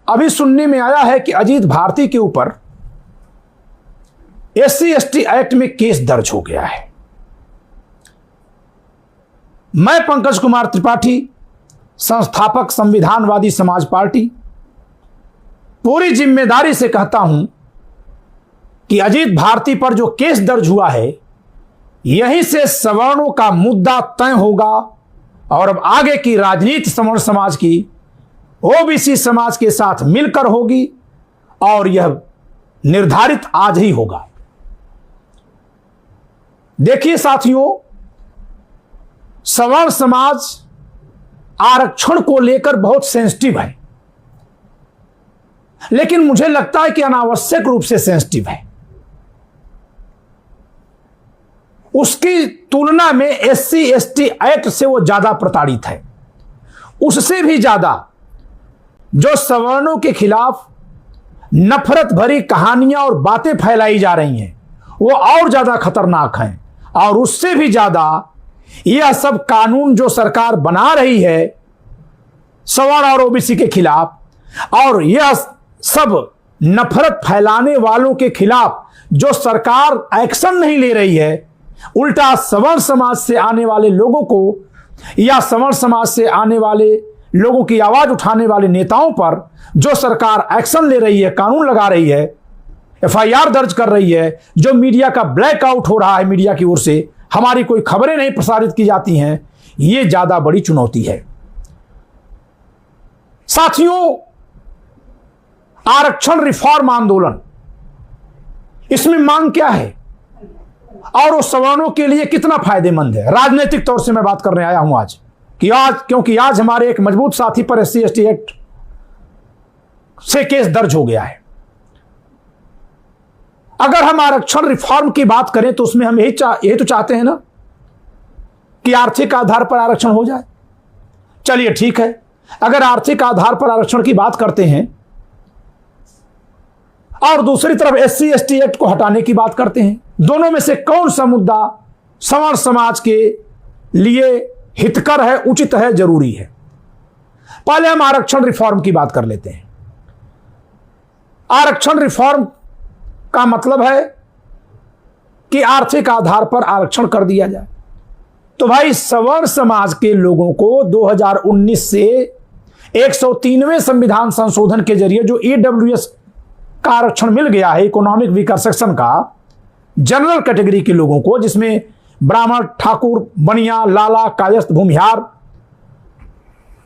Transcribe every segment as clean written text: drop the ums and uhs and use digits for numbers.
अभी सुनने में आया है कि अजीत भारती के ऊपर SC/ST एक्ट में केस दर्ज हो गया है। मैं पंकज कुमार त्रिपाठी, संस्थापक संविधानवादी समाज पार्टी, पूरी जिम्मेदारी से कहता हूं कि अजीत भारती पर जो केस दर्ज हुआ है, यहीं से सवर्णों का मुद्दा तय होगा और अब आगे की राजनीति सवर्ण समाज की OBC समाज के साथ मिलकर होगी और यह निर्धारित आज ही होगा। देखिए साथियों, सवर्ण समाज आरक्षण को लेकर बहुत सेंसिटिव है, लेकिन मुझे लगता है कि अनावश्यक रूप से सेंसिटिव है। उसकी तुलना में SC/ST एक्ट से वो ज्यादा प्रताड़ित है। उससे भी ज्यादा जो सवर्णों के खिलाफ नफरत भरी कहानियां और बातें फैलाई जा रही हैं, वो और ज्यादा खतरनाक हैं। और उससे भी ज्यादा यह सब कानून जो सरकार बना रही है सवर्ण और OBC के खिलाफ, और यह सब नफरत फैलाने वालों के खिलाफ जो सरकार एक्शन नहीं ले रही है, उल्टा सवर्ण समाज से आने वाले लोगों को या सवर्ण समाज से आने वाले लोगों की आवाज उठाने वाले नेताओं पर जो सरकार एक्शन ले रही है, कानून लगा रही है, FIR दर्ज कर रही है, जो मीडिया का ब्लैकआउट हो रहा है, मीडिया की ओर से हमारी कोई खबरें नहीं प्रसारित की जाती हैं, यह ज्यादा बड़ी चुनौती है। साथियों, आरक्षण रिफॉर्म आंदोलन, इसमें मांग क्या है और वो सवर्णों के लिए कितना फायदेमंद है, राजनीतिक तौर से मैं बात करने आया हूं आज क्योंकि आज हमारे एक मजबूत साथी पर SC/ST एक्ट से केस दर्ज हो गया है। अगर हम आरक्षण रिफॉर्म की बात करें तो उसमें हम यही तो चाहते हैं ना कि आर्थिक आधार पर आरक्षण हो जाए। चलिए ठीक है, अगर आर्थिक आधार पर आरक्षण की बात करते हैं और दूसरी तरफ SC/ST एक्ट को हटाने की बात करते हैं, दोनों में से कौन सा मुद्दा सवर्ण समाज के लिए हितकर है, उचित है, जरूरी है? पहले हम आरक्षण रिफॉर्म की बात कर लेते हैं। आरक्षण रिफॉर्म का मतलब है कि आर्थिक आधार पर आरक्षण कर दिया जाए। तो भाई, सवर्ण समाज के लोगों को 2019 से 103वें संविधान संशोधन के जरिए जो EWS का आरक्षण मिल गया है, इकोनॉमिक वीकर सेक्शन का, जनरल कैटेगरी के लोगों को, जिसमें ब्राह्मण, ठाकुर, बनिया, लाला, कायस्थ, भूमिहार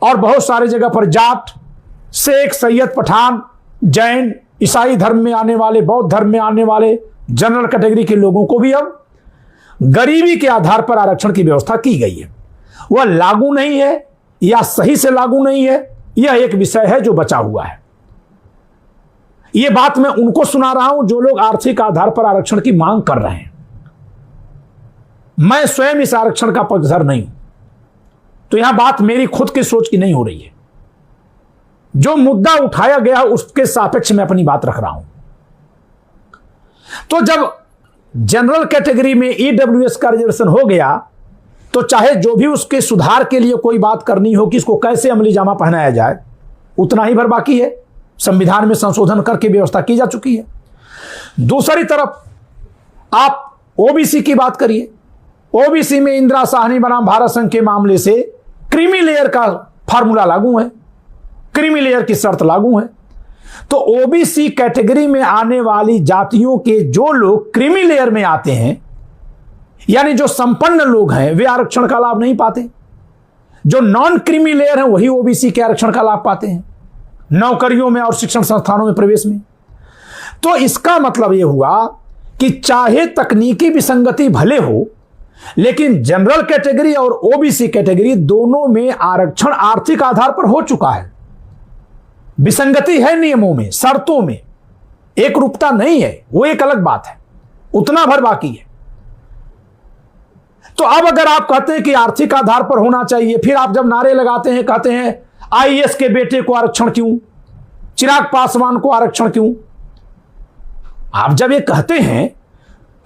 और बहुत सारे जगह पर जाट, शेख, सैयद, पठान, जैन, ईसाई धर्म में आने वाले, बौद्ध धर्म में आने वाले जनरल कैटेगरी के लोगों को भी अब गरीबी के आधार पर आरक्षण की व्यवस्था की गई है। वह लागू नहीं है या सही से लागू नहीं है, यह एक विषय है जो बचा हुआ है। यह बात मैं उनको सुना रहा हूं जो लोग आर्थिक आधार पर आरक्षण की मांग कर रहे हैं। मैं स्वयं इस आरक्षण का पक्षधर नहीं हूं, तो यहां बात मेरी खुद की सोच की नहीं हो रही है। जो मुद्दा उठाया गया उसके सापेक्ष में अपनी बात रख रहा हूं। तो जब जनरल कैटेगरी में EWS का रिजर्वेशन हो गया, तो चाहे जो भी उसके सुधार के लिए कोई बात करनी हो कि इसको कैसे अमली जामा पहनाया जाए, उतना ही भर बाकी है। संविधान में संशोधन करके व्यवस्था की जा चुकी है। दूसरी तरफ आप OBC की बात करिए। OBC में इंदिरा साहनी बनाम भारत संघ के मामले से क्रीमी लेयर का फार्मूला लागू है, क्रीमी लेयर की शर्त लागू है। तो OBC कैटेगरी में आने वाली जातियों के जो लोग क्रीमी लेयर में आते हैं, यानी जो संपन्न लोग हैं, वे आरक्षण का लाभ नहीं पाते। जो नॉन क्रीमी लेयर हैं वही OBC के आरक्षण का लाभ पाते हैं, नौकरियों में और शिक्षण संस्थानों में प्रवेश में। तो इसका मतलब यह हुआ कि चाहे तकनीकी विसंगति भले हो, लेकिन जनरल कैटेगरी और OBC कैटेगरी दोनों में आरक्षण आर्थिक आधार पर हो चुका है। विसंगति है नियमों में, शर्तों में, एक रूपता नहीं है, वो एक अलग बात है, उतना भर बाकी है। तो अब अगर आप कहते हैं कि आर्थिक आधार पर होना चाहिए, फिर आप जब नारे लगाते हैं, कहते हैं IAS के बेटे को आरक्षण क्यों, चिराग पासवान को आरक्षण क्यों? आप जब ये कहते हैं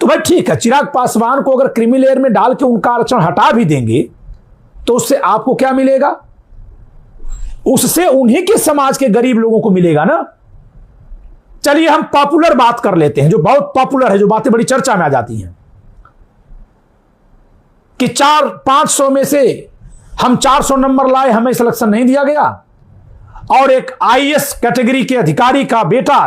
तो भाई ठीक है, चिराग पासवान को अगर क्रीमी लेयर में डाल के उनका आरक्षण हटा भी देंगे तो उससे आपको क्या मिलेगा? उससे उन्हीं के समाज के गरीब लोगों को मिलेगा ना। चलिए हम पॉपुलर बात कर लेते हैं, जो बहुत पॉपुलर है, जो बातें बड़ी चर्चा में आ जाती हैं कि 400-500 में से हम 400 नंबर लाए, हमें सिलेक्शन नहीं दिया गया, और एक आईएएस कैटेगरी के अधिकारी का बेटा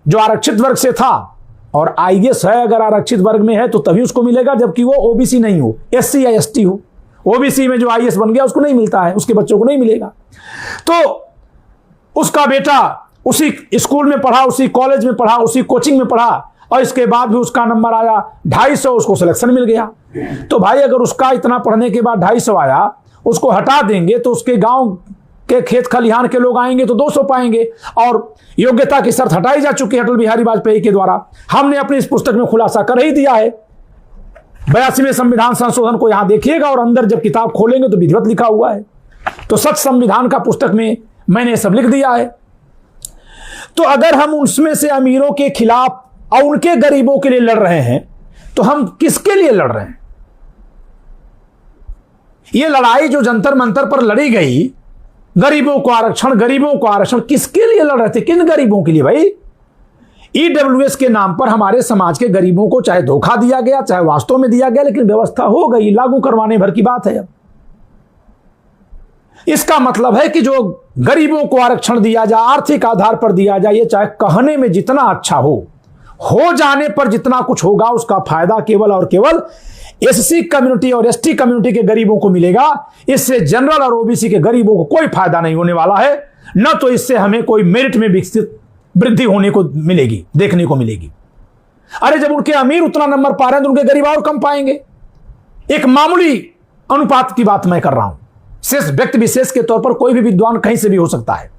जो आरक्षित वर्ग से था, और आईएएस है अगर आरक्षित वर्ग में है तो तभी उसको मिलेगा, जबकि वो ओबीसी नहीं हो, एससी या एसटी हो। ओबीसी में जो आईएएस बन गया उसको नहीं मिलता है, उसके बच्चों को नहीं मिलेगा। तो उसका बेटा उसी स्कूल में पढ़ा, उसी कॉलेज में पढ़ा, उसी कोचिंग में पढ़ा, और इसके बाद भी उसका नंबर आया 250, उसको सिलेक्शन मिल गया। तो भाई अगर उसका इतना पढ़ने के बाद 250 आया, उसको हटा देंगे तो उसके गांव के खेत खलिहान के लोग आएंगे तो 200 पाएंगे, और योग्यता की शर्त हटाई जा चुकी है अटल बिहारी वाजपेयी के द्वारा। हमने अपनी इस पुस्तक में खुलासा कर ही दिया है। 82वें संविधान संशोधन को यहां देखिएगा, और अंदर जब किताब खोलेंगे तो विधिवत लिखा हुआ है। तो सच संविधान का पुस्तक में मैंने सब लिख दिया है। तो अगर हम उसमें से अमीरों के खिलाफ और उनके गरीबों के लिए लड़ रहे हैं, तो हम किसके लिए लड़ रहे हैं? यह लड़ाई जो जंतर मंतर पर लड़ी गई, गरीबों को आरक्षण, गरीबों को आरक्षण, किसके लिए लड़ रहे थे? किन गरीबों के लिए भाई? ईडब्ल्यूएस के नाम पर हमारे समाज के गरीबों को चाहे धोखा दिया गया, चाहे वास्तव में दिया गया, लेकिन व्यवस्था हो गई, लागू करवाने भर की बात है। अब इसका मतलब है कि जो गरीबों को आरक्षण दिया जाए, आर्थिक आधार पर दिया जाए, ये चाहे कहने में जितना अच्छा हो जाने पर जितना कुछ होगा, उसका फायदा केवल और केवल एससी कम्युनिटी और एसटी कम्युनिटी के गरीबों को मिलेगा। इससे जनरल और ओबीसी के गरीबों को कोई फायदा नहीं होने वाला है, न तो इससे हमें कोई मेरिट में विकसित वृद्धि होने को मिलेगी, देखने को मिलेगी। अरे जब उनके अमीर उतना नंबर पा रहे हैं तो उनके गरीब और कम पाएंगे। एक मामूली अनुपात की बात मैं कर रहा हूं, शेष व्यक्ति विशेष के तौर पर कोई भी विद्वान कहीं से भी हो सकता है।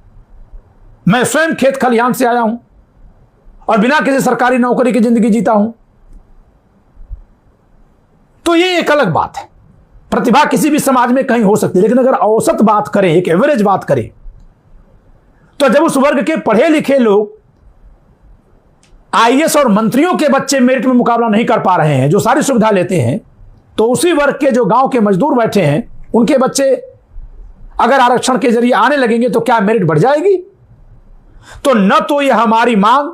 मैं स्वयं खेत खलिहान से आया हूं और बिना किसी सरकारी नौकरी की जिंदगी जीता हूं। तो ये एक अलग बात है, प्रतिभा किसी भी समाज में कहीं हो सकती है, लेकिन अगर औसत बात करें, एक एवरेज बात करें, तो जब उस वर्ग के पढ़े लिखे लोग आईएएस और मंत्रियों के बच्चे मेरिट में मुकाबला नहीं कर पा रहे हैं, जो सारी सुविधा लेते हैं, तो उसी वर्ग के जो गांव के मजदूर बैठे हैं, उनके बच्चे अगर आरक्षण के जरिए आने लगेंगे तो क्या मेरिट बढ़ जाएगी? तो न तो यह हमारी मांग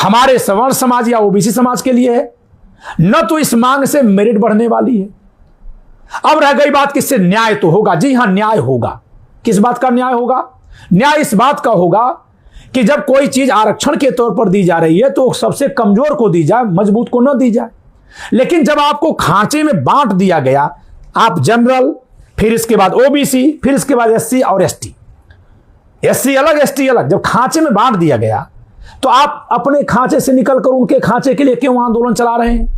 हमारे सवर्ण समाज या ओबीसी समाज के लिए है, न तो इस मांग से मेरिट बढ़ने वाली है। अब रह गई बात किससे न्याय तो होगा। जी हां, न्याय होगा। किस बात का न्याय होगा? न्याय इस बात का होगा कि जब कोई चीज आरक्षण के तौर पर दी जा रही है तो सबसे कमजोर को दी जाए, मजबूत को न दी जाए। लेकिन जब आपको खांचे में बांट दिया गया, आप जनरल, फिर इसके बाद ओबीसी, फिर इसके बाद एससी और एसटी, एससी अलग एसटी अलग, जब खांचे में बांट दिया गया तो आप अपने खांचे से निकलकर उनके खांचे के लिए क्यों आंदोलन चला रहे हैं?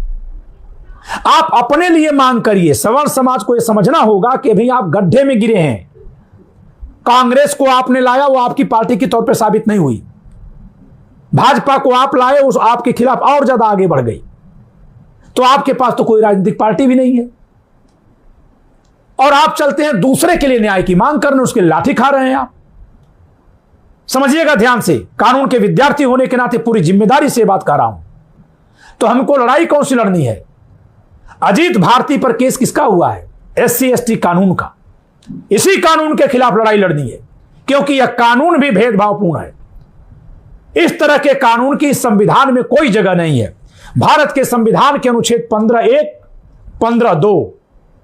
आप अपने लिए मांग करिए। सवर्ण समाज को यह समझना होगा कि भाई आप गड्ढे में गिरे हैं। कांग्रेस को आपने लाया, वो आपकी पार्टी के तौर पे साबित नहीं हुई। भाजपा को आप लाए, उस आपके खिलाफ और ज्यादा आगे बढ़ गई। तो आपके पास तो कोई राजनीतिक पार्टी भी नहीं है, और आप चलते हैं दूसरे के लिए न्याय की मांग करने, उसके लाठी खा रहे हैं आप। समझिएगा ध्यान से, कानून के विद्यार्थी होने के नाते पूरी जिम्मेदारी से बात कर रहा हूं। तो हमको लड़ाई कौन सी लड़नी है? अजीत भारती पर केस किसका हुआ है? एससी एसटी कानून का। इसी कानून के खिलाफ लड़ाई लड़नी है, क्योंकि यह कानून भी भेदभावपूर्ण है। इस तरह के कानून की संविधान में कोई जगह नहीं है। भारत के संविधान के अनुच्छेद 15(1), 15(2),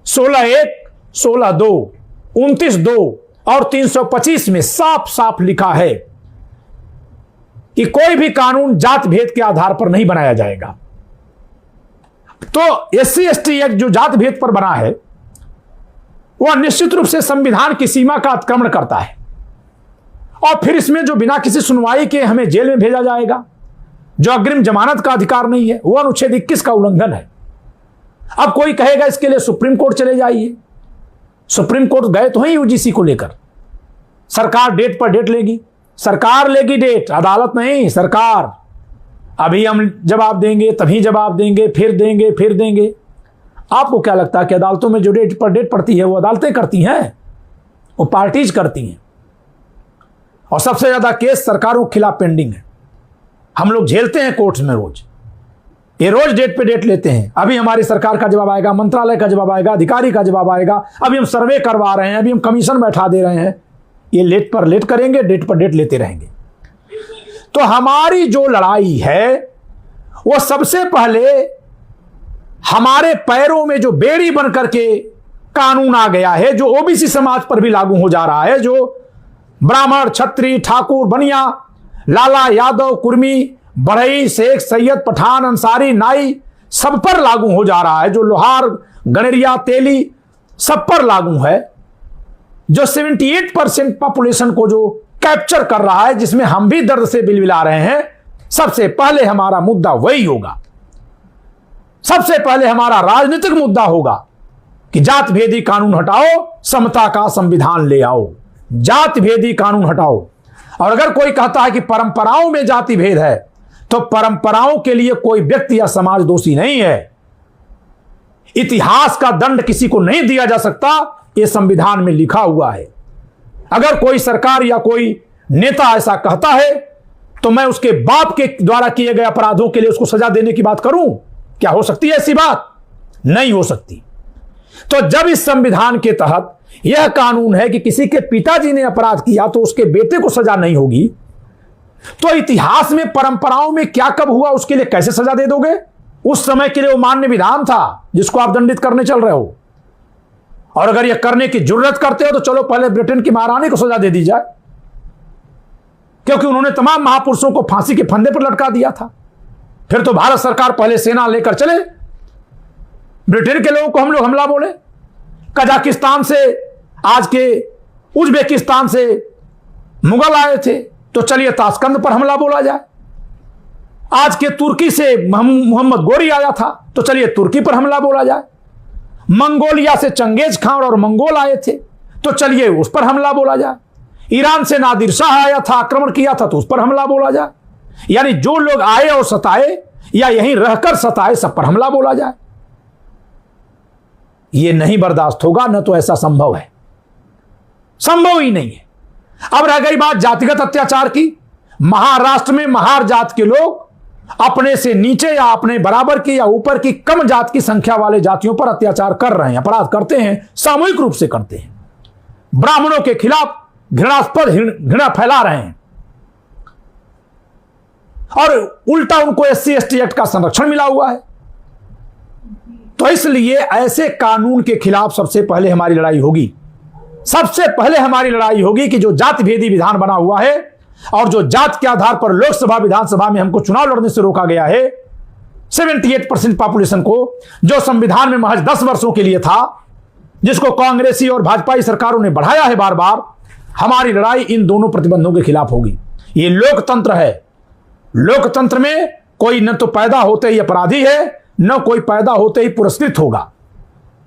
16(1), 16(2), 29(2) और 325 में साफ साफ लिखा है कि कोई भी कानून जात भेद के आधार पर नहीं बनाया जाएगा। तो एससी एसटी एक्ट जो जात भेद पर बना है, वह निश्चित रूप से संविधान की सीमा का अतिक्रमण करता है। और फिर इसमें जो बिना किसी सुनवाई के हमें जेल में भेजा जाएगा, जो अग्रिम जमानत का अधिकार नहीं है, वह अनुच्छेद 21 का उल्लंघन है। अब कोई कहेगा इसके लिए सुप्रीम कोर्ट चले जाइए। सुप्रीम कोर्ट गए तो हैं यूजीसी को लेकर। सरकार डेट पर डेट लेगी, सरकार लेगी डेट, अदालत नहीं, सरकार। अभी हम जवाब देंगे, तभी जवाब देंगे, फिर देंगे, फिर देंगे। आपको क्या लगता है कि अदालतों में जो डेट पर डेट पड़ती है वो अदालतें करती हैं? वो पार्टीज करती हैं। और सबसे ज्यादा केस सरकारों के खिलाफ पेंडिंग है। हम लोग झेलते हैं कोर्ट्स में रोज, ये रोज डेट पे डेट लेते हैं। अभी हमारी सरकार का जवाब आएगा, मंत्रालय का जवाब आएगा, अधिकारी का जवाब आएगा, अभी हम सर्वे करवा रहे हैं, अभी हम कमीशन बैठा दे रहे हैं। ये लेट पर लेट करेंगे, डेट पर डेट लेते रहेंगे। तो हमारी जो लड़ाई है वो सबसे पहले हमारे पैरों में जो बेड़ी बन करके कानून आ गया है, जो ओबीसी समाज पर भी लागू हो जा रहा है, जो ब्राह्मण, क्षत्रिय, ठाकुर, बनिया, लाला, यादव, कुर्मी, बढ़ई, शेख, सैयद, पठान, अंसारी, नाई सब पर लागू हो जा रहा है, जो लोहार, गणरिया, तेली सब पर लागू है, जो 78% पॉपुलेशन को जो कैप्चर कर रहा है, जिसमें हम भी दर्द से बिलबिला रहे हैं। सबसे पहले हमारा मुद्दा वही होगा, सबसे पहले हमारा राजनीतिक मुद्दा होगा कि जात भेदी कानून हटाओ, समता का संविधान ले आओ। जात भेदी कानून हटाओ। और अगर कोई कहता है कि परंपराओं में जाति भेद है, तो परंपराओं के लिए कोई व्यक्ति या समाज दोषी नहीं है। इतिहास का दंड किसी को नहीं दिया जा सकता, यह संविधान में लिखा हुआ है। अगर कोई सरकार या कोई नेता ऐसा कहता है तो मैं उसके बाप के द्वारा किए गए अपराधों के लिए उसको सजा देने की बात करूं? क्या हो सकती है ऐसी बात? नहीं हो सकती। तो जब इस संविधान के तहत यह कानून है कि किसी के पिताजी ने अपराध किया तो उसके बेटे को सजा नहीं होगी, तो इतिहास में परंपराओं में क्या कब हुआ उसके लिए कैसे सजा दे दोगे? उस समय के लिए वो मान्य विधान था जिसको आप दंडित करने चल रहे हो। और अगर यह करने की जरूरत करते हो तो चलो पहले ब्रिटेन की महारानी को सजा दे दी जाए, क्योंकि उन्होंने तमाम महापुरुषों को फांसी के फंदे पर लटका दिया था। फिर तो भारत सरकार पहले सेना लेकर चले, ब्रिटेन के लोगों को हम लोग हमला बोले। कजाकिस्तान से, आज के उज्बेकिस्तान से मुगल आए थे, तो चलिए ताशकंद पर हमला बोला जाए। आज के तुर्की से मोहम्मद गोरी आया था, तो चलिए तुर्की पर हमला बोला जाए। मंगोलिया से चंगेज खान और मंगोल आए थे, तो चलिए उस पर हमला बोला जाए। ईरान से नादिर शाह आया था, आक्रमण किया था, तो उस पर हमला बोला जाए। यानी जो लोग आए और सताए या यहीं रहकर सताए, सब पर हमला बोला जाए। यह नहीं बर्दाश्त होगा, न तो ऐसा संभव है, संभव ही नहीं है। अब रह गई बात जातिगत अत्याचार की। महाराष्ट्र में महार जात के लोग अपने से नीचे या अपने बराबर की या ऊपर की कम जात की संख्या वाले जातियों पर अत्याचार कर रहे हैं, अपराध करते हैं, सामूहिक रूप से करते हैं। ब्राह्मणों के खिलाफ घृणास्पद घृणा फैला रहे हैं और उल्टा उनको SC ST एक्ट का संरक्षण मिला हुआ है। तो इसलिए ऐसे कानून के खिलाफ सबसे पहले हमारी लड़ाई होगी। सबसे पहले हमारी लड़ाई होगी कि जो जाति भेदी विधान बना हुआ है और जो जात के आधार पर लोकसभा विधानसभा में हमको चुनाव लड़ने से रोका गया है, 78% पॉपुलेशन को, जो संविधान में महज 10 वर्षों के लिए था, जिसको कांग्रेसी और भाजपाई सरकारों ने बढ़ाया है बार बार, हमारी लड़ाई इन दोनों प्रतिबंधों के खिलाफ होगी। ये लोकतंत्र है। लोकतंत्र में कोई न तो पैदा होते ही अपराधी है, न कोई पैदा होते ही पुरस्कृत होगा।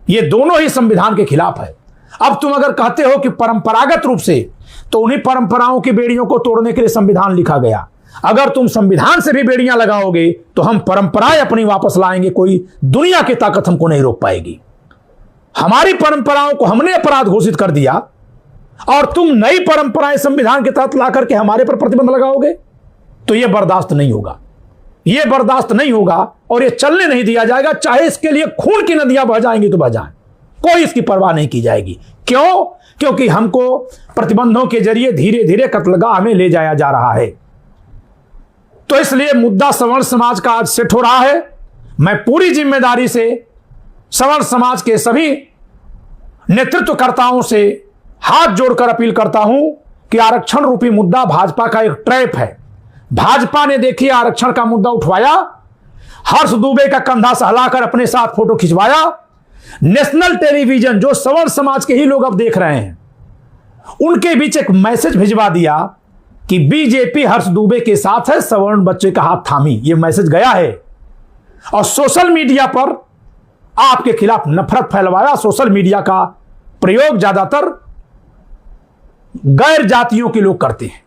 ये दोनों ही संविधान के खिलाफ है। अब तुम अगर कहते हो कि परंपरागत रूप से, तो उन्हीं परंपराओं की बेड़ियों को तोड़ने के लिए संविधान लिखा गया। अगर तुम संविधान से भी बेड़ियां लगाओगे तो हम परंपराएं अपनी वापस लाएंगे, कोई दुनिया की ताकत हमको नहीं रोक पाएगी। हमारी परंपराओं को हमने अपराध घोषित कर दिया और तुम नई परंपराएं संविधान के तहत ला करके हमारे पर प्रतिबंध लगाओगे, तो यह बर्दाश्त नहीं होगा। यह बर्दाश्त नहीं होगा और यह चलने नहीं दिया जाएगा। चाहे इसके लिए खून की नदियां बह जाएंगी तो बह जाएं, कोई इसकी परवाह नहीं की जाएगी। क्यों? क्योंकि हमको प्रतिबंधों के जरिए धीरे धीरे कत्लगाह में ले जाया जा रहा है। तो इसलिए मुद्दा सवर्ण समाज का आज सेट हो रहा है। मैं पूरी जिम्मेदारी से सवर्ण समाज के सभी नेतृत्वकर्ताओं से हाथ जोड़कर अपील करता हूं कि आरक्षण रूपी मुद्दा भाजपा का एक ट्रैप है। भाजपा ने देखिए आरक्षण का मुद्दा उठवाया, हर्ष दुबे का कंधा सहलाकर अपने साथ फोटो खिंचवाया, नेशनल टेलीविजन जो सवर्ण समाज के ही लोग अब देख रहे हैं, उनके बीच एक मैसेज भिजवा दिया कि बीजेपी हर्ष दुबे के साथ है, सवर्ण बच्चे का हाथ थामी। यह मैसेज गया है और सोशल मीडिया पर आपके खिलाफ नफरत फैलवाया। सोशल मीडिया का प्रयोग ज्यादातर गैर जातियों के लोग करते हैं,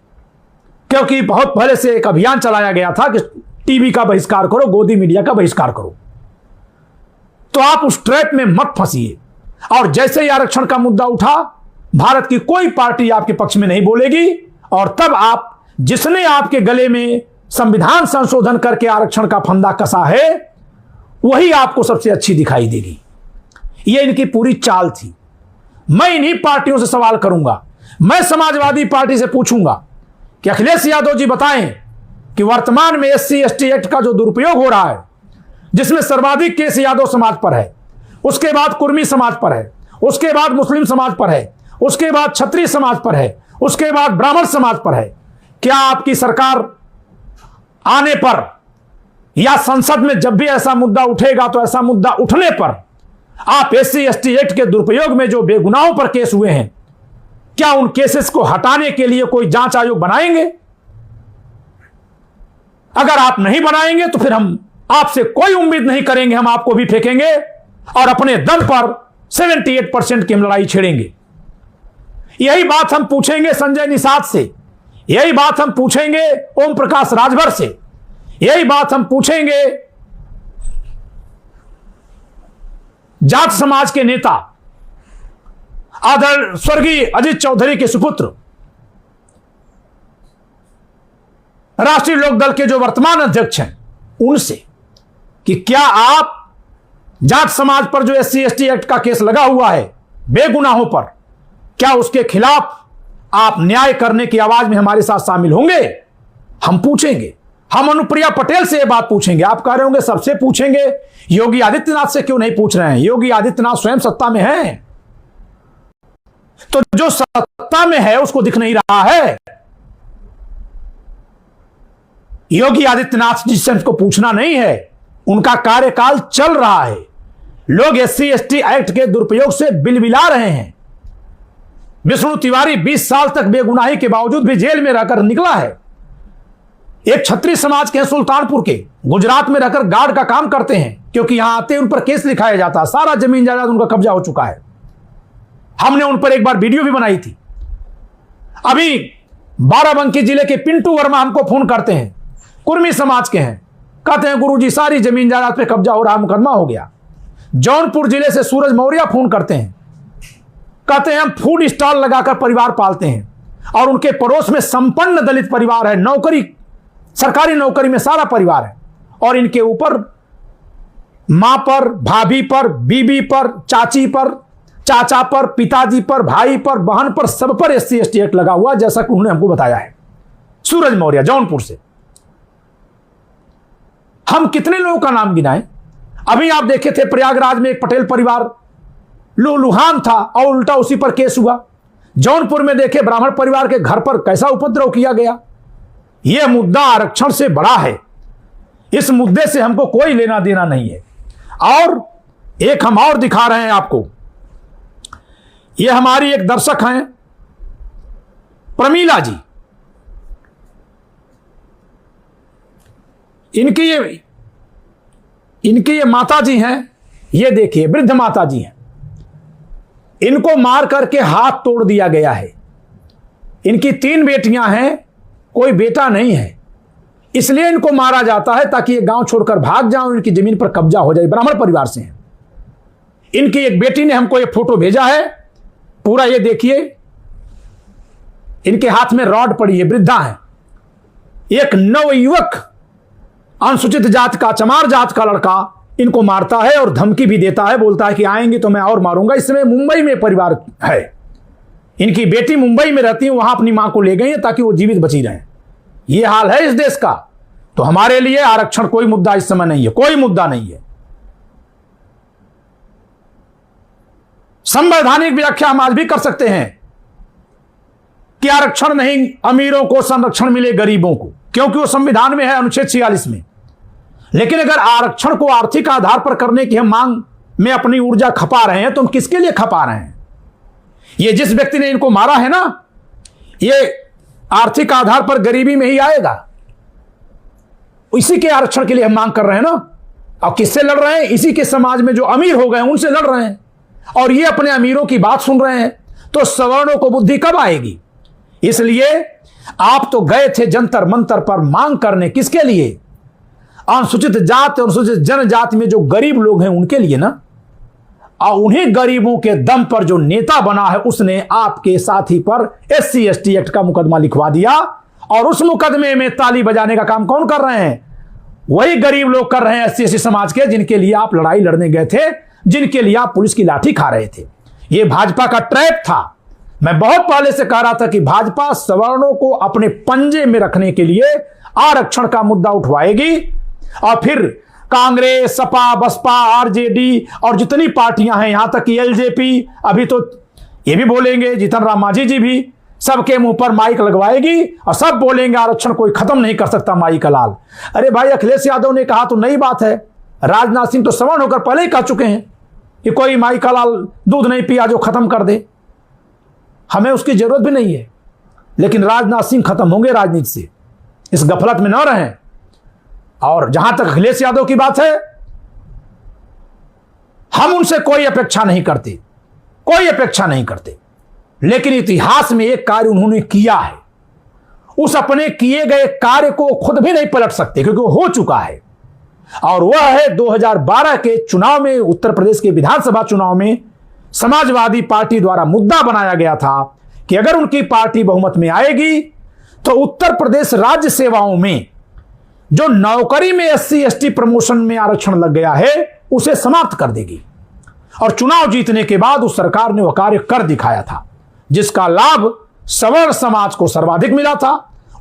क्योंकि बहुत पहले से एक अभियान चलाया गया था कि टीवी का बहिष्कार करो, गोदी मीडिया का बहिष्कार करो। तो आप उस ट्रैप में मत फंसिए। और जैसे ही आरक्षण का मुद्दा उठा, भारत की कोई पार्टी आपके पक्ष में नहीं बोलेगी और तब आप, जिसने आपके गले में संविधान संशोधन करके आरक्षण का फंदा कसा है, वही आपको सबसे अच्छी दिखाई देगी। यह इनकी पूरी चाल थी। मैं इन्हीं पार्टियों से सवाल करूंगा मैं समाजवादी पार्टी से पूछूंगा कि अखिलेश यादव जी बताएं कि वर्तमान में SC ST एक्ट का जो दुरुपयोग हो रहा है, जिसमें सर्वाधिक केस यादव समाज पर है, उसके बाद कुर्मी समाज पर है, उसके बाद मुस्लिम समाज पर है, उसके बाद क्षत्रिय समाज पर है, उसके बाद ब्राह्मण समाज पर है, क्या आपकी सरकार आने पर या संसद में जब भी ऐसा मुद्दा उठेगा तो ऐसा मुद्दा उठने पर आप SC ST एक्ट के दुरुपयोग में जो बेगुनाहों पर केस हुए हैं, क्या उन केसेस को हटाने के लिए कोई जांच आयोग बनाएंगे? अगर आप नहीं बनाएंगे तो फिर हम आपसे कोई उम्मीद नहीं करेंगे, हम आपको भी फेंकेंगे और अपने दम पर 78% की लड़ाई छेड़ेंगे। यही बात हम पूछेंगे संजय निषाद से, यही बात हम पूछेंगे ओम प्रकाश राजभर से, यही बात हम पूछेंगे जाट समाज के नेता आदरणीय स्वर्गीय अजीत चौधरी के सुपुत्र, राष्ट्रीय लोकदल के जो वर्तमान अध्यक्ष हैं, उनसे कि क्या आप जाट समाज पर जो SC ST एक्ट का केस लगा हुआ है बेगुनाहों पर, क्या उसके खिलाफ आप न्याय करने की आवाज में हमारे साथ शामिल होंगे? हम पूछेंगे। हम अनुप्रिया पटेल से यह बात पूछेंगे। आप कह रहे होंगे सबसे पूछेंगे, योगी आदित्यनाथ से क्यों नहीं पूछ रहे हैं? योगी आदित्यनाथ स्वयं सत्ता में हैं, तो जो सत्ता में है उसको दिख नहीं रहा है। योगी आदित्यनाथ जी से हमको पूछना नहीं है, उनका कार्यकाल चल रहा है। लोग SC ST एक्ट के दुरुपयोग से बिलबिला रहे हैं। विष्णु तिवारी 20 साल तक बेगुनाही के बावजूद भी जेल में रहकर निकला है। एक क्षत्रिय समाज के सुल्तानपुर के, गुजरात में रहकर गार्ड का काम करते हैं, क्योंकि यहां आते उन पर केस लिखाया जाता है, सारा जमीन जायदाद उनका कब्जा हो चुका है। हमने उन पर एक बार वीडियो भी बनाई थी। अभी बाराबंकी जिले के पिंटू वर्मा हमको फोन करते हैं, कुर्मी समाज के हैं, कहते हैं गुरुजी सारी जमीन जायदाद पे कब्जा हो रहा, मुकदमा हो गया। जौनपुर जिले से सूरज मौर्य फोन करते हैं, कहते हैं हम फूड स्टॉल लगाकर परिवार पालते हैं और उनके पड़ोस में संपन्न दलित परिवार है, नौकरी, सरकारी नौकरी में सारा परिवार है, और इनके ऊपर मां पर, भाभी पर, बीबी पर, चाची पर, चाचा पर, पिताजी पर, भाई पर, बहन पर, सब पर SC ST एक्ट लगा हुआ, जैसा कि उन्होंने हमको बताया है। सूरज मौर्य जौनपुर से। हम कितने लोगों का नाम गिनाएं? अभी आप देखे थे प्रयागराज में एक पटेल परिवार लूलुहान था और उल्टा उसी पर केस हुआ। जौनपुर में देखे ब्राह्मण परिवार के घर पर कैसा उपद्रव किया गया। यह मुद्दा आरक्षण से बड़ा है, इस मुद्दे से हमको कोई लेना देना नहीं है। और एक हम और दिखा रहे हैं आपको, यह हमारी एक दर्शक हैं प्रमीला जी, इनकी ये माता जी हैं, ये देखिए वृद्ध माता जी हैं, इनको मार करके हाथ तोड़ दिया गया है। इनकी 3 बेटियां हैं, कोई बेटा नहीं है, इसलिए इनको मारा जाता है ताकि ये गांव छोड़कर भाग जाएं और इनकी जमीन पर कब्जा हो जाए। ब्राह्मण परिवार से हैं। इनकी एक बेटी ने हमको ये फोटो भेजा है पूरा, ये देखिए, इनके हाथ में रॉड पड़ी है, वृद्धा है। एक नवयुवक अनुसूचित जात का, चमार जात का लड़का इनको मारता है और धमकी भी देता है, बोलता है कि आएंगे तो मैं और मारूंगा। इस समय मुंबई में परिवार है, इनकी बेटी मुंबई में रहती है, वहां अपनी मां को ले गई है ताकि वो जीवित बची रहें। ये हाल है इस देश का। तो हमारे लिए आरक्षण कोई मुद्दा इस समय नहीं है, कोई मुद्दा नहीं है। संवैधानिक व्याख्या हम आज भी कर सकते हैं कि आरक्षण नहीं, अमीरों को संरक्षण मिले गरीबों को, क्योंकि वो संविधान में है, अनुच्छेद 46 में। लेकिन अगर आरक्षण को आर्थिक आधार पर करने की हम मांग में अपनी ऊर्जा खपा रहे हैं तो हम किसके लिए खपा रहे हैं? ये जिस व्यक्ति ने इनको मारा है ना, ये आर्थिक आधार पर गरीबी में ही आएगा, इसी के आरक्षण के लिए हम मांग कर रहे हैं ना। और किससे लड़ रहे हैं? इसी के समाज में जो अमीर हो गए उनसे लड़ रहे हैं, और ये अपने अमीरों की बात सुन रहे हैं। तो सवर्णों को बुद्धि कब आएगी? इसलिए आप तो गए थे जंतर मंतर पर मांग करने, किसके लिए? अनुसूचित जाति और अनुसूचित जनजाति में जो गरीब लोग हैं उनके लिए ना। और उन्हीं गरीबों के दम पर जो नेता बना है उसने आपके साथी पर SC ST एक्ट का मुकदमा लिखवा दिया, और उस मुकदमे में ताली बजाने का काम कौन कर रहे हैं? वही गरीब लोग कर रहे हैं, SC ST समाज के, जिनके लिए आप लड़ाई लड़ने गए थे, जिनके लिए आप पुलिस की लाठी खा रहे थे। यह भाजपा का ट्रैप था, मैं बहुत पहले से कह रहा था कि भाजपा सवर्णों को अपने पंजे में रखने के लिए आरक्षण का मुद्दा उठवाएगी और फिर कांग्रेस, सपा, बसपा, आरजेडी और जितनी पार्टियां हैं, यहां तक कि एलजेपी, अभी तो ये भी बोलेंगे, जीतन राम मांझी जी भी, सबके मुंह पर माइक लगवाएगी और सब बोलेंगे आरक्षण कोई खत्म नहीं कर सकता माई का लाल। अरे भाई, अखिलेश यादव ने कहा तो नई बात है, राजनाथ सिंह तो सवर्ण होकर पहले ही कह चुके हैं कि कोई माई का लाल दूध नहीं पिया जो खत्म कर दे, हमें उसकी जरूरत भी नहीं है। लेकिन राजनाथ सिंह खत्म होंगे राजनीति से, इस गफलत में न रहें। और जहां तक अखिलेश यादव की बात है, हम उनसे कोई अपेक्षा नहीं करते, कोई अपेक्षा नहीं करते, लेकिन इतिहास में एक कार्य उन्होंने किया है, उस अपने किए गए कार्य को खुद भी नहीं पलट सकते क्योंकि वो हो चुका है। और वह है 2012 के चुनाव में, उत्तर प्रदेश के विधानसभा चुनाव में समाजवादी पार्टी द्वारा मुद्दा बनाया गया था कि अगर उनकी पार्टी बहुमत में आएगी तो उत्तर प्रदेश राज्य सेवाओं में जो नौकरी में SC ST प्रमोशन में आरक्षण लग गया है उसे समाप्त कर देगी। और चुनाव जीतने के बाद उस सरकार ने वह कार्य कर दिखाया था, जिसका लाभ सवर्ण समाज को सर्वाधिक मिला था।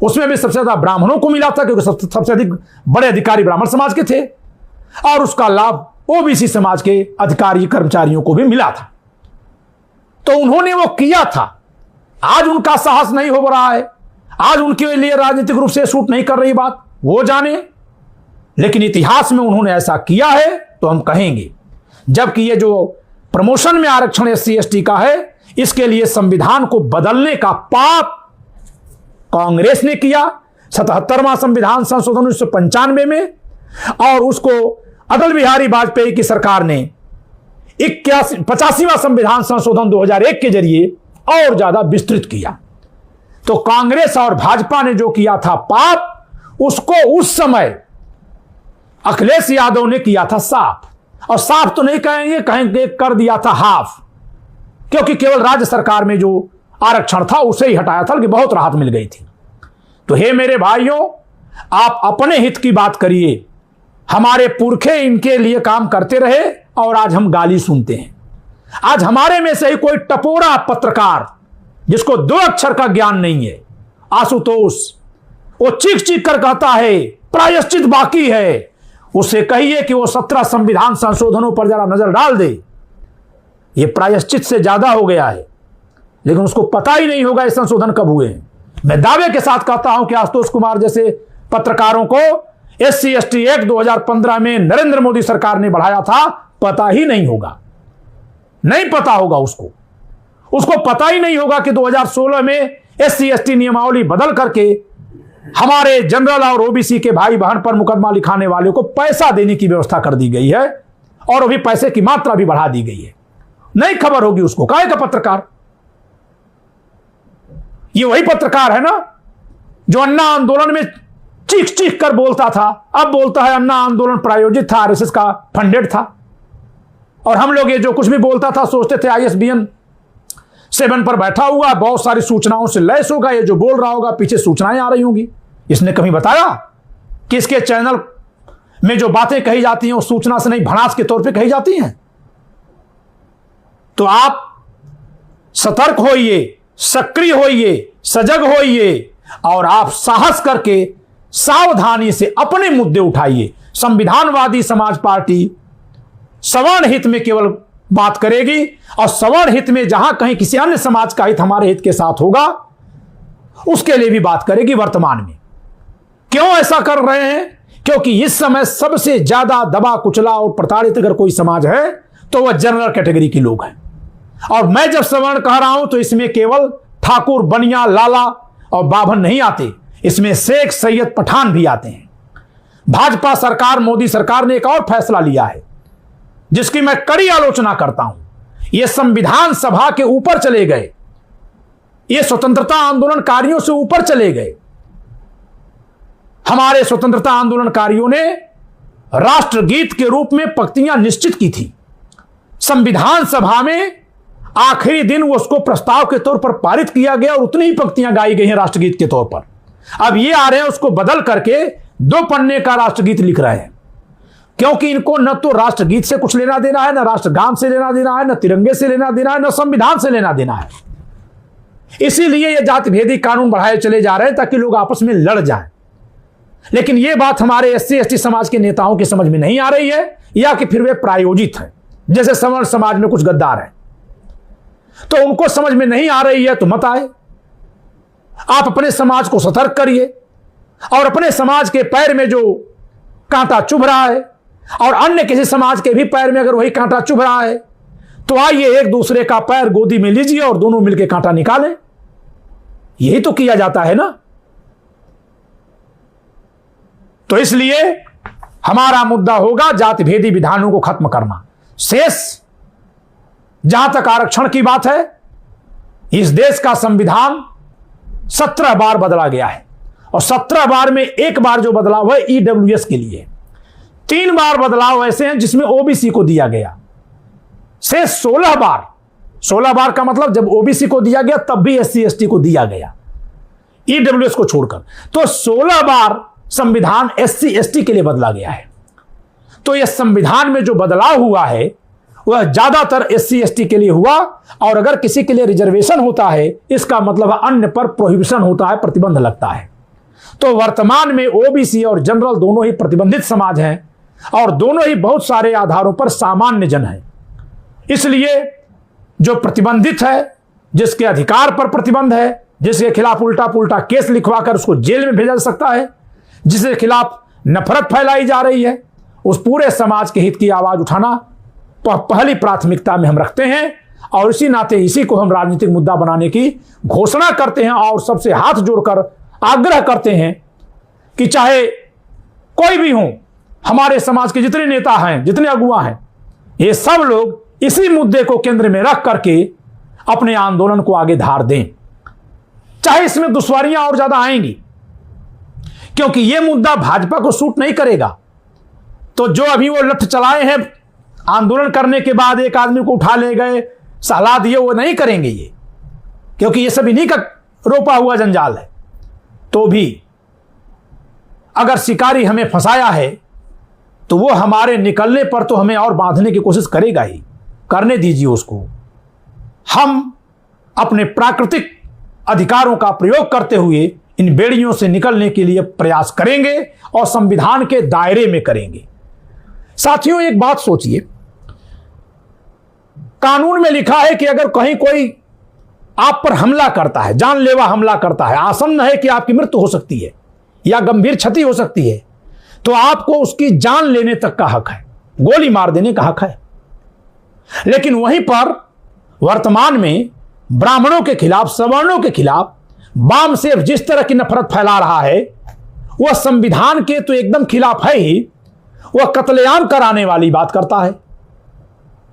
उसमें भी सबसे ज्यादा ब्राह्मणों को मिला था क्योंकि सबसे अधिक बड़े अधिकारी ब्राह्मण समाज के थे, और उसका लाभ OBC समाज के अधिकारी कर्मचारियों को भी मिला था। तो उन्होंने वो किया था। आज उनका साहस नहीं हो रहा है, आज उनके लिए राजनीतिक रूप से सूट नहीं कर रही बात, वो जाने, लेकिन इतिहास में उन्होंने ऐसा किया है तो हम कहेंगे। जबकि ये जो प्रमोशन में आरक्षण SC ST का है, इसके लिए संविधान को बदलने का पाप कांग्रेस ने किया 77वां संविधान संशोधन 1995 में, और उसको अटल बिहारी वाजपेयी की सरकार ने 85वां संविधान संशोधन 2001 के जरिए और ज्यादा विस्तृत किया। तो कांग्रेस और भाजपा ने जो किया था पाप, उसको उस समय अखिलेश यादव ने किया था साफ। और साफ तो नहीं कहेंगे, कहेंगे कर दिया था हाफ, क्योंकि केवल राज्य सरकार में जो आरक्षण था उसे ही हटाया था कि बहुत राहत मिल गई थी। तो हे मेरे भाइयों, आप अपने हित की बात करिए। हमारे पुरखे इनके लिए काम करते रहे और आज हम गाली सुनते हैं। आज हमारे में से ही कोई टपोरा पत्रकार जिसको 2 अक्षर का ज्ञान नहीं है, आशुतोष, वो चीख चीख कर कहता है प्रायश्चित बाकी है। उसे कहिए कि वो 17 संविधान संशोधनों पर जरा नजर डाल दे, ये प्रायश्चित से ज्यादा हो गया है, लेकिन उसको पता ही नहीं होगा ये संशोधन कब हुए हैं। मैं दावे के साथ कहता हूं कि आशुतोष कुमार जैसे पत्रकारों को SC ST एक्ट 2015 में नरेंद्र मोदी सरकार ने बढ़ाया था, पता ही नहीं होगा, नहीं पता होगा उसको पता ही नहीं होगा कि 2016 में SC ST नियमावली बदल करके हमारे जनरल और OBC के भाई बहन पर मुकदमा लिखाने वाले को पैसा देने की व्यवस्था कर दी गई है, और अभी पैसे की मात्रा भी बढ़ा दी गई है। नहीं खबर होगी उसको, काहे का पत्रकार? ये वही पत्रकार है ना जो अन्ना आंदोलन में चीख चीख कर बोलता था, अब बोलता है अन्ना आंदोलन प्रायोजित था, RSS का फंडेड था। और हम लोग ये जो कुछ भी बोलता था सोचते थे ISBN 7 पर बैठा हुआ, बहुत सारी सूचनाओं से लैस होगा, ये जो बोल रहा होगा पीछे सूचनाएं आ रही होंगी। इसने कभी बताया कि इसके चैनल में जो बातें कही जाती हैं वो सूचना से नहीं, भड़ास के तौर पे कही जाती हैं? तो आप सतर्क होइए, सक्रिय होइए, सजग होइए, और आप साहस करके सावधानी से अपने मुद्दे उठाइए। संविधानवादी समाज पार्टी सवर्ण हित में केवल बात करेगी, और सवर्ण हित में जहां कहीं किसी अन्य समाज का हित हमारे हित के साथ होगा उसके लिए भी बात करेगी वर्तमान में। क्यों ऐसा कर रहे हैं? क्योंकि इस समय सबसे ज्यादा दबा कुचला और प्रताड़ित अगर कोई समाज है तो वह जनरल कैटेगरी के लोग हैं। और मैं जब सवर्ण कह रहा हूं तो इसमें केवल ठाकुर, बनिया, लाला और बाभन नहीं आते, इसमें शेख, सैयद, पठान भी आते हैं। भाजपा सरकार, मोदी सरकार ने एक और फैसला लिया है जिसकी मैं कड़ी आलोचना करता हूं। ये संविधान सभा के ऊपर चले गए, ये स्वतंत्रता आंदोलनकारियों से ऊपर चले गए। हमारे स्वतंत्रता आंदोलनकारियों ने राष्ट्रगीत के रूप में पंक्तियां निश्चित की थी। संविधान सभा में आखिरी दिन उसको प्रस्ताव के तौर पर पारित किया गया और उतनी ही पंक्तियां गाई गई हैं राष्ट्रगीत के तौर पर। अब ये आ रहे हैं उसको बदल करके 2 पन्ने का राष्ट्रगीत लिख रहे हैं, क्योंकि इनको न तो राष्ट्रगीत से कुछ लेना देना है, न राष्ट्रगान से लेना देना है, न तिरंगे से लेना देना है, न संविधान से लेना देना है। इसीलिए ये जाति भेदी कानून बढ़ाए चले जा रहे हैं ताकि लोग आपस में लड़ जाएं। लेकिन ये बात हमारे SC/ST समाज के नेताओं की समझ में नहीं आ रही है, या कि फिर वे प्रायोजित हैं, जैसे सवर्ण समाज में कुछ गद्दार हैं। तो उनको समझ में नहीं आ रही है तो मत आए। आप अपने समाज को सतर्क करिए, और अपने समाज के पैर में जो कांटा चुभ रहा है और अन्य किसी समाज के भी पैर में अगर वही कांटा चुभ रहा है, तो आइए एक दूसरे का पैर गोदी में लीजिए और दोनों मिलकर कांटा निकालें। यही तो किया जाता है ना। तो इसलिए हमारा मुद्दा होगा जाति भेदी विधानों को खत्म करना। शेष जहां तक आरक्षण की बात है, इस देश का संविधान 17 बार बदला गया है, और 17 बार में एक बार जो बदलाव है EWS के लिए, 3 बार बदलाव ऐसे हैं जिसमें OBC को दिया गया। से 16 बार का मतलब जब OBC को दिया गया तब भी SC/ST को दिया गया, EWS को छोड़कर। तो 16 बार संविधान SC/ST के लिए बदला गया है। तो यह संविधान में जो बदलाव हुआ है वह ज्यादातर SC/ST के लिए हुआ, और अगर किसी के लिए रिजर्वेशन होता है इसका मतलब अन्य पर प्रोहिबिशन होता है, प्रतिबंध लगता है। तो वर्तमान में OBC और जनरल दोनों ही प्रतिबंधित समाज हैं, और दोनों ही बहुत सारे आधारों पर सामान्य जन हैं। इसलिए जो प्रतिबंधित है, जिसके अधिकार पर प्रतिबंध है, जिसके खिलाफ उल्टा पुल्टा केस लिखवाकर उसको जेल में भेजा जा सकता है, जिसके खिलाफ नफरत फैलाई जा रही है, उस पूरे समाज के हित की आवाज उठाना पहली प्राथमिकता में हम रखते हैं। और इसी नाते इसी को हम राजनीतिक मुद्दा बनाने की घोषणा करते हैं, और सबसे हाथ जोड़कर आग्रह करते हैं कि चाहे कोई भी हो, हमारे समाज के जितने नेता हैं, जितने अगुआ हैं, ये सब लोग इसी मुद्दे को केंद्र में रख करके अपने आंदोलन को आगे धार दें। चाहे इसमें दुश्वारियां और ज्यादा आएंगी, क्योंकि यह मुद्दा भाजपा को सूट नहीं करेगा। तो जो अभी वो लठ चलाए हैं आंदोलन करने के बाद एक आदमी को उठा ले गए, सहला दिए, वो नहीं करेंगे ये, क्योंकि ये सब इन्हीं का रोपा हुआ जंजाल है। तो भी अगर शिकारी हमें फंसाया है तो वो हमारे निकलने पर तो हमें और बांधने की कोशिश करेगा ही, करने दीजिए उसको। हम अपने प्राकृतिक अधिकारों का प्रयोग करते हुए इन बेड़ियों से निकलने के लिए प्रयास करेंगे, और संविधान के दायरे में करेंगे। साथियों, एक बात सोचिए, कानून में लिखा है कि अगर कहीं कोई आप पर हमला करता है, जानलेवा हमला करता है, आसन्न है कि आपकी मृत्यु हो सकती है या गंभीर क्षति हो सकती है, तो आपको उसकी जान लेने तक का हक है, गोली मार देने का हक है। लेकिन वहीं पर वर्तमान में ब्राह्मणों के खिलाफ, सवर्णों के खिलाफ वाम से जिस तरह की नफरत फैला रहा है, वह संविधान के तो एकदम खिलाफ है ही, वह कत्लेआम कराने वाली बात करता है।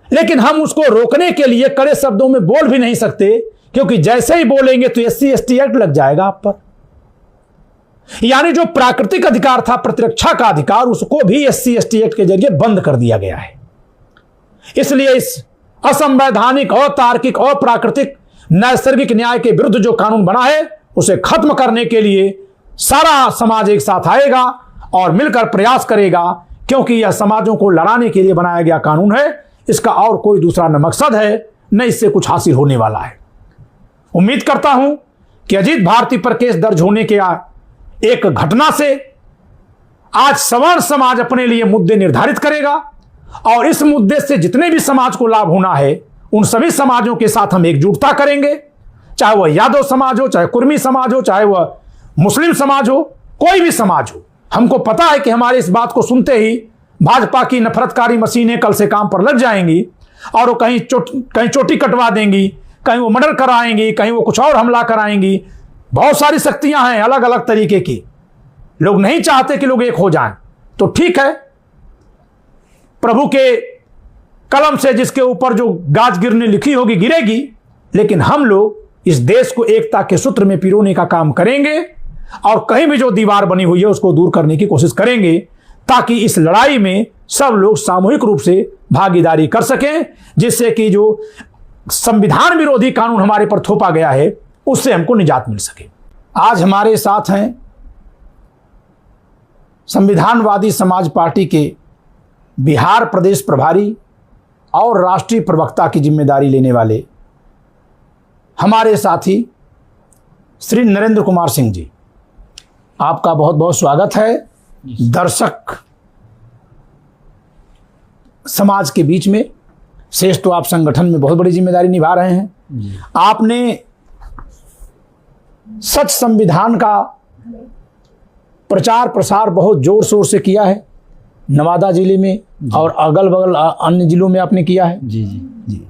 लेकिन हम उसको रोकने के लिए कड़े शब्दों में बोल भी नहीं सकते, क्योंकि जैसे ही बोलेंगे तो SC/ST एक्ट लग जाएगा आप पर। यानी जो प्राकृतिक अधिकार था, प्रतिरक्षा का अधिकार, उसको भी SC/ST एक्ट के जरिए बंद कर दिया गया है। इसलिए इस असंवैधानिक, अतार्किक, अप्राकृतिक, नैसर्गिक न्याय के विरुद्ध जो कानून बना है, उसे खत्म करने के लिए सारा समाज एक साथ आएगा और मिलकर प्रयास करेगा, क्योंकि यह समाजों को लड़ाने के लिए बनाया गया कानून है। इसका और कोई दूसरा न मकसद है, न इससे कुछ हासिल होने वाला है। उम्मीद करता हूं कि अजीत भारती पर केस दर्ज होने के एक घटना से आज सवर्ण समाज अपने लिए मुद्दे निर्धारित करेगा, और इस मुद्दे से जितने भी समाज को लाभ होना है, उन सभी समाजों के साथ हम एकजुटता करेंगे। चाहे वह यादव समाज हो, चाहे कुर्मी समाज हो, चाहे वह मुस्लिम समाज हो, कोई भी समाज हो। हमको पता है कि हमारी इस बात को सुनते ही भाजपा की नफरतकारी मशीनें कल से काम पर लग जाएंगी, और वो कहीं चोटी कटवा देंगी, कहीं वो मर्डर कराएंगी, कहीं वो कुछ और हमला कराएंगी। बहुत सारी शक्तियां हैं अलग अलग तरीके की। लोग नहीं चाहते कि लोग एक हो जाएं। तो ठीक है, प्रभु के कलम से जिसके ऊपर जो गाज गिरने लिखी होगी गिरेगी, लेकिन हम लोग इस देश को एकता के सूत्र में पिरोने का काम करेंगे, और कहीं भी जो दीवार बनी हुई है उसको दूर करने की कोशिश करेंगे, ताकि इस लड़ाई में सब लोग सामूहिक रूप से भागीदारी कर सकें, जिससे कि जो संविधान विरोधी कानून हमारे पर थोपा गया है उससे हमको निजात मिल सके। आज हमारे साथ हैं संविधानवादी समाज पार्टी के बिहार प्रदेश प्रभारी और राष्ट्रीय प्रवक्ता की जिम्मेदारी लेने वाले हमारे साथी श्री नरेंद्र कुमार सिंह जी, आपका बहुत बहुत स्वागत है। दर्शक समाज के बीच में, शेष तो आप संगठन में बहुत बड़ी जिम्मेदारी निभा रहे हैं। आपने सच संविधान का प्रचार प्रसार बहुत जोर शोर से किया है, नवादा जिले में और अगल बगल अन्य जिलों में आपने किया है। जी जी जी।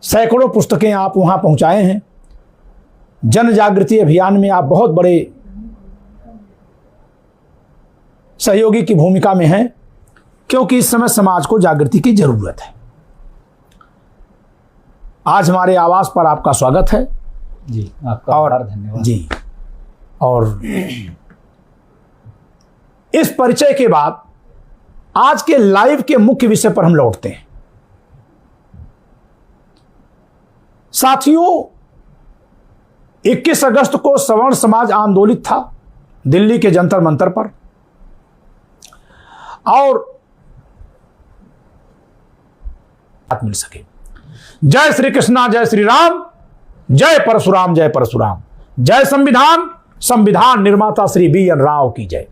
सैकड़ों पुस्तकें आप वहां पहुंचाए हैं। जन जागृति अभियान में आप बहुत बड़े सहयोगी की भूमिका में हैं, क्योंकि इस समय समाज को जागृति की जरूरत है। आज हमारे आवास पर आपका स्वागत है जी, आपका और धन्यवाद जी। और इस परिचय के बाद आज के लाइव के मुख्य विषय पर हम लौटते हैं। साथियों, 21 अगस्त को सवर्ण समाज आंदोलित था दिल्ली के जंतर मंतर पर, और मिल सके। जय श्री कृष्णा, जय श्री राम, जय परशुराम, जय परशुराम, जय संविधान, संविधान निर्माता श्री बी एन राव की जय।